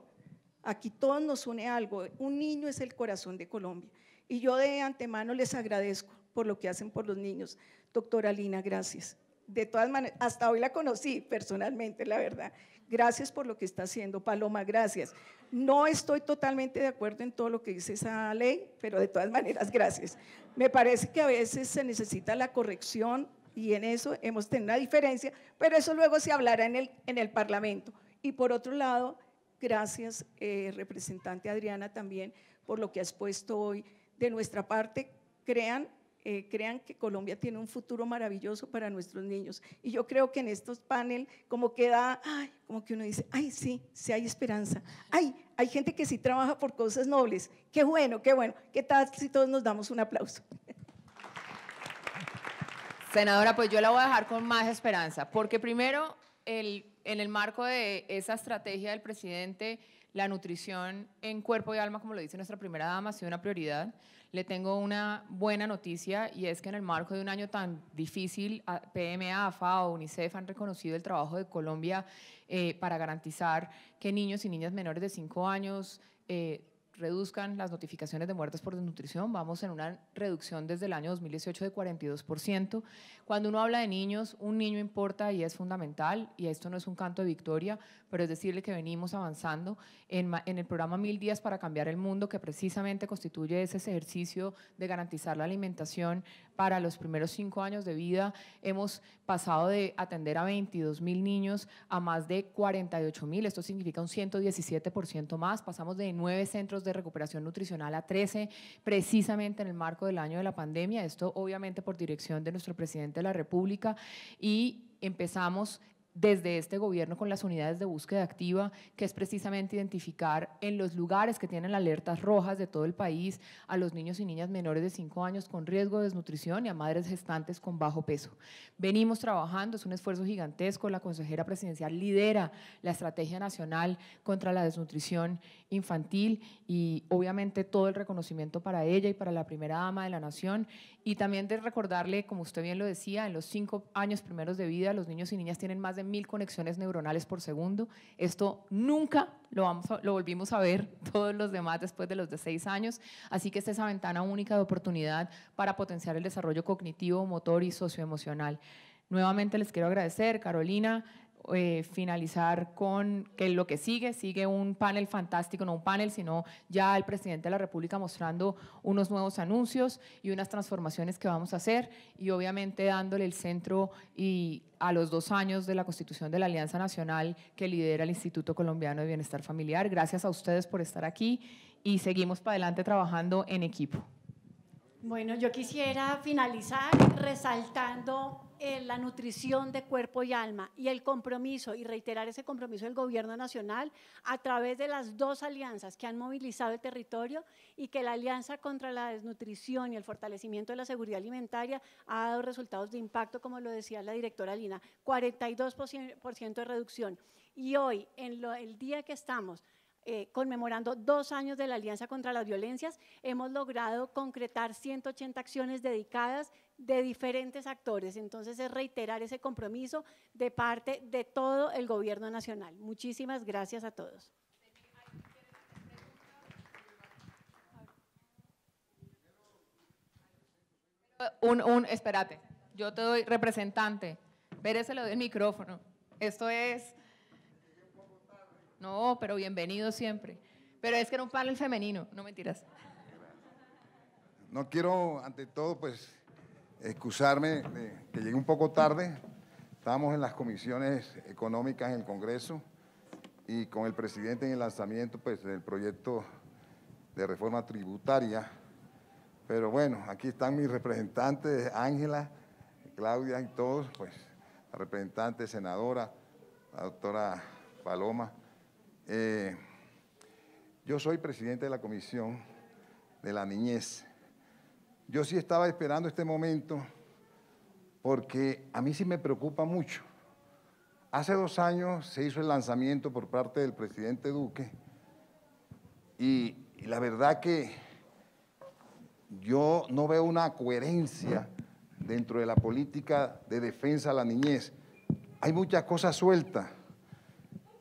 aquí todos nos une algo. Un niño es el corazón de Colombia, y yo de antemano les agradezco por lo que hacen por los niños. Doctora Lina, gracias. De todas maneras, hasta hoy la conocí personalmente, la verdad. Gracias por lo que está haciendo. Paloma, gracias. No estoy totalmente de acuerdo en todo lo que dice esa ley, pero de todas maneras, gracias. Me parece que a veces se necesita la corrección, y en eso hemos tenido una diferencia, pero eso luego se hablará en el Parlamento. Y por otro lado, gracias, representante Adriana, también por lo que has puesto hoy. De nuestra parte, crean que Colombia tiene un futuro maravilloso para nuestros niños. Y yo creo que en estos paneles como que como que uno dice, ay, sí hay esperanza. Ay, hay gente que sí trabaja por cosas nobles. Qué bueno, qué bueno. ¿Qué tal si todos nos damos un aplauso? Senadora, pues yo la voy a dejar con más esperanza, porque primero, en el marco de esa estrategia del presidente, la nutrición en cuerpo y alma, como lo dice nuestra primera dama, ha sido una prioridad. Le tengo una buena noticia, y es que en el marco de un año tan difícil, PMA, FAO, UNICEF han reconocido el trabajo de Colombia para garantizar que niños y niñas menores de 5 años reduzcan las notificaciones de muertes por desnutrición. Vamos en una reducción desde el año 2018 de 42%. Cuando uno habla de niños, un niño importa y es fundamental, y esto no es un canto de victoria, pero es decirle que venimos avanzando en el programa 1000 días para cambiar el mundo, que precisamente constituye ese ejercicio de garantizar la alimentación para los primeros 5 años de vida. Hemos pasado de atender a 22.000 niños a más de 48.000, esto significa un 117% más. Pasamos de 9 centros de recuperación nutricional a 13, precisamente en el marco del año de la pandemia, esto obviamente por dirección de nuestro presidente de la República, y empezamos desde este gobierno con las unidades de búsqueda activa, que es precisamente identificar en los lugares que tienen alertas rojas de todo el país a los niños y niñas menores de 5 años con riesgo de desnutrición y a madres gestantes con bajo peso. Venimos trabajando, es un esfuerzo gigantesco, la consejera presidencial lidera la Estrategia Nacional contra la Desnutrición Infantil, y obviamente todo el reconocimiento para ella y para la primera dama de la nación. Y también de recordarle, como usted bien lo decía, en los 5 años primeros de vida los niños y niñas tienen más de 1000 conexiones neuronales por segundo. Esto nunca lo volvimos a ver todos los demás después de los de 6 años. Así que esta es esa ventana única de oportunidad para potenciar el desarrollo cognitivo, motor y socioemocional. Nuevamente les quiero agradecer, Carolina, finalizar con que lo que sigue un panel fantástico, no un panel, sino ya el presidente de la República mostrando unos nuevos anuncios y unas transformaciones que vamos a hacer, y obviamente dándole el centro y a los 2 años de la constitución de la Alianza Nacional que lidera el Instituto Colombiano de Bienestar Familiar. Gracias a ustedes por estar aquí y seguimos para adelante trabajando en equipo. Bueno, yo quisiera finalizar resaltando la nutrición de cuerpo y alma y el compromiso, y reiterar ese compromiso del Gobierno Nacional a través de las 2 alianzas que han movilizado el territorio, y que la Alianza contra la Desnutrición y el Fortalecimiento de la Seguridad Alimentaria ha dado resultados de impacto, como lo decía la directora Lina, 42% de reducción. Y hoy, el día que estamos conmemorando 2 años de la Alianza contra las Violencias, hemos logrado concretar 180 acciones dedicadas de diferentes actores. Entonces, es reiterar ese compromiso de parte de todo el Gobierno Nacional. Muchísimas gracias a todos. Espérate, yo te doy representante. Pérez, le doy el micrófono. Esto es… No, pero bienvenido siempre. Pero es que era un panel femenino, no mentiras. No quiero, ante todo, pues, excusarme de que llegué un poco tarde. Estábamos en las comisiones económicas en el Congreso y con el presidente en el lanzamiento, pues, del proyecto de reforma tributaria. Pero bueno, aquí están mis representantes, Ángela, Claudia y todos, pues, la representante senadora, la doctora Paloma. Yo soy presidente de la Comisión de la Niñez. Yo sí estaba esperando este momento porque a mí sí me preocupa mucho. Hace 2 años se hizo el lanzamiento por parte del presidente Duque y la verdad que yo no veo una coherencia dentro de la política de defensa a la niñez. Hay muchas cosas sueltas.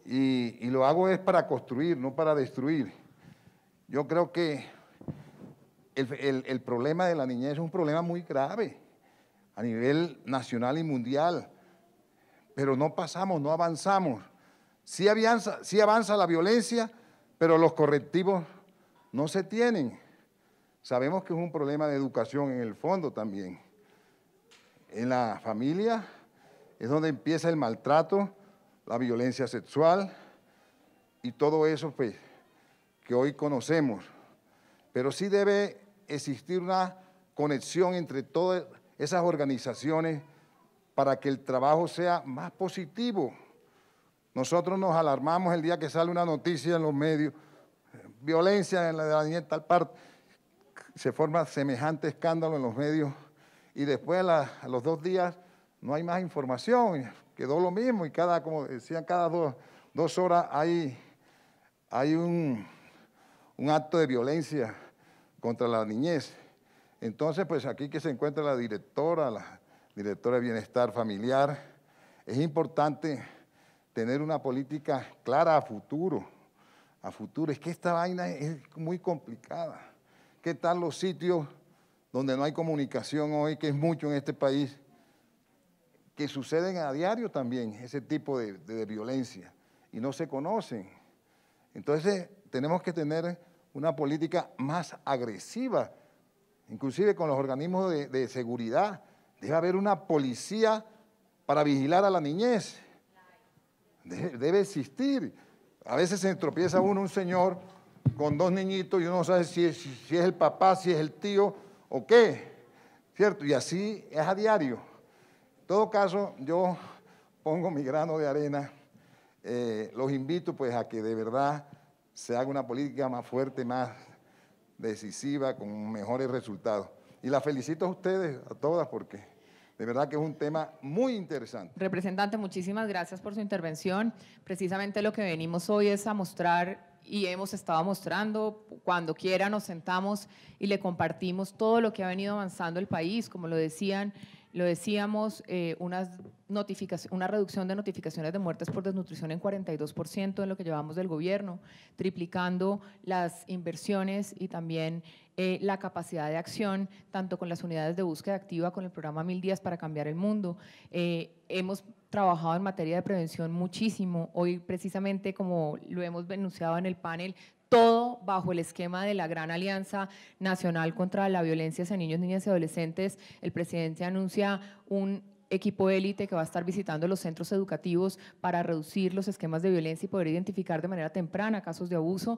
Y lo hago es para construir, no para destruir. Yo creo que el problema de la niñez es un problema muy grave a nivel nacional y mundial, pero no pasamos, no avanzamos. Sí avanza la violencia, pero los correctivos no se tienen. Sabemos que es un problema de educación en el fondo también. En la familia es donde empieza el maltrato, la violencia sexual y todo eso, pues, que hoy conocemos. Pero sí debe existir una conexión entre todas esas organizaciones para que el trabajo sea más positivo. Nosotros nos alarmamos el día que sale una noticia en los medios, violencia en la niñez en tal parte, se forma semejante escándalo en los medios y después a los 2 días no hay más información. Quedó lo mismo y como decían, cada 2 horas hay un acto de violencia contra la niñez. Entonces, pues aquí que se encuentra la directora de Bienestar Familiar, es importante tener una política clara a futuro. Es que esta vaina es muy complicada. ¿Qué tal los sitios donde no hay comunicación hoy, que es mucho en este país, que suceden a diario también ese tipo de violencia y no se conocen? Entonces, tenemos que tener una política más agresiva, inclusive con los organismos de seguridad. Debe haber una policía para vigilar a la niñez. Debe existir. A veces se tropieza un señor con 2 niñitos y uno no sabe si es el papá, si es el tío o qué, ¿cierto? Y así es a diario. En todo caso, yo pongo mi grano de arena. Los invito pues a que de verdad se haga una política más fuerte, más decisiva, con mejores resultados. Y la felicito a ustedes, a todas, porque de verdad que es un tema muy interesante. Representante, muchísimas gracias por su intervención. Precisamente lo que venimos hoy es a mostrar, y hemos estado mostrando, cuando quiera nos sentamos y le compartimos todo lo que ha venido avanzando el país, como lo decíamos, una reducción de notificaciones de muertes por desnutrición en 42% en lo que llevamos del gobierno, triplicando las inversiones y también la capacidad de acción, tanto con las unidades de búsqueda activa, con el programa 1000 días para cambiar el mundo. Hemos trabajado en materia de prevención muchísimo. Hoy precisamente, como lo hemos denunciado en el panel, todo bajo el esquema de la Gran Alianza Nacional contra la Violencia hacia Niños, Niñas y Adolescentes. El presidente anuncia un equipo élite que va a estar visitando los centros educativos para reducir los esquemas de violencia y poder identificar de manera temprana casos de abuso.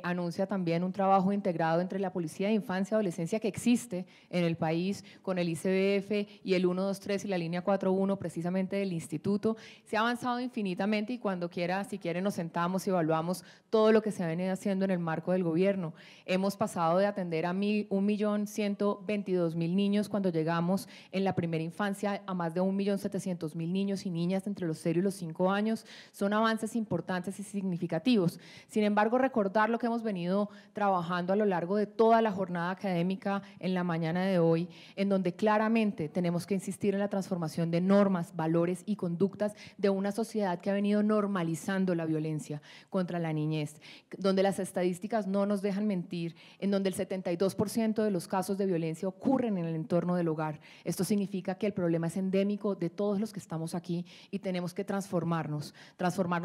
Anuncia también un trabajo integrado entre la Policía de Infancia y Adolescencia que existe en el país con el ICBF y el 123 y la línea 41 precisamente del instituto. Se ha avanzado infinitamente y cuando quiera, si quieren, nos sentamos y evaluamos todo lo que se ha venido haciendo en el marco del gobierno. Hemos pasado de atender a 1.122.000 niños cuando llegamos en la primera infancia a más de 1.700.000 niños y niñas entre los 0 y los 5 años. Son avances importantes y significativos. Sin embargo, recordar lo que hemos venido trabajando a lo largo de toda la jornada académica en la mañana de hoy, en donde claramente tenemos que insistir en la transformación de normas, valores y conductas de una sociedad que ha venido normalizando la violencia contra la niñez, donde las estadísticas no nos dejan mentir, en donde el 72% de los casos de violencia ocurren en el entorno del hogar. Esto significa que el problema es endémico de todos los que estamos aquí y tenemos que transformarnos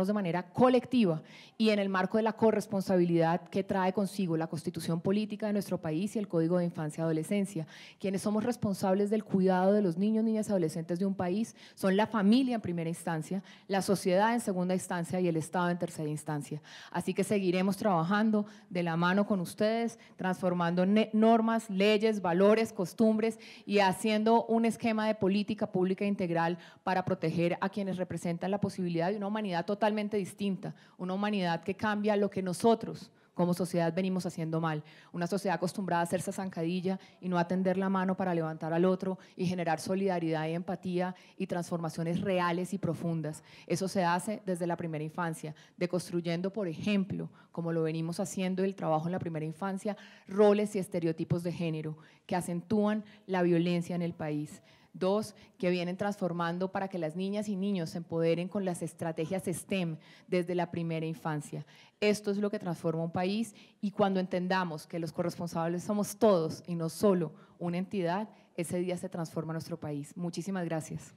de manera colectiva y en el marco de la corresponsabilidad que trae consigo la Constitución Política de nuestro país y el Código de Infancia y Adolescencia. Quienes somos responsables del cuidado de los niños, niñas y adolescentes de un país son la familia en primera instancia, la sociedad en segunda instancia y el Estado en tercera instancia. Así que seguiremos trabajando de la mano con ustedes, transformando normas, leyes, valores, costumbres y haciendo un esquema de política pública integral para proteger a quienes representan la posibilidad de una humanidad totalmente distinta, una humanidad que cambia lo que nosotros como sociedad venimos haciendo mal, una sociedad acostumbrada a hacerse zancadilla y no a tender la mano para levantar al otro y generar solidaridad y empatía y transformaciones reales y profundas. Eso se hace desde la primera infancia, deconstruyendo, por ejemplo, como lo venimos haciendo el trabajo en la primera infancia, roles y estereotipos de género que acentúan la violencia en el país. 2, que vienen transformando para que las niñas y niños se empoderen con las estrategias STEM desde la primera infancia. Esto es lo que transforma un país y cuando entendamos que los corresponsables somos todos y no solo una entidad, ese día se transforma nuestro país. Muchísimas gracias.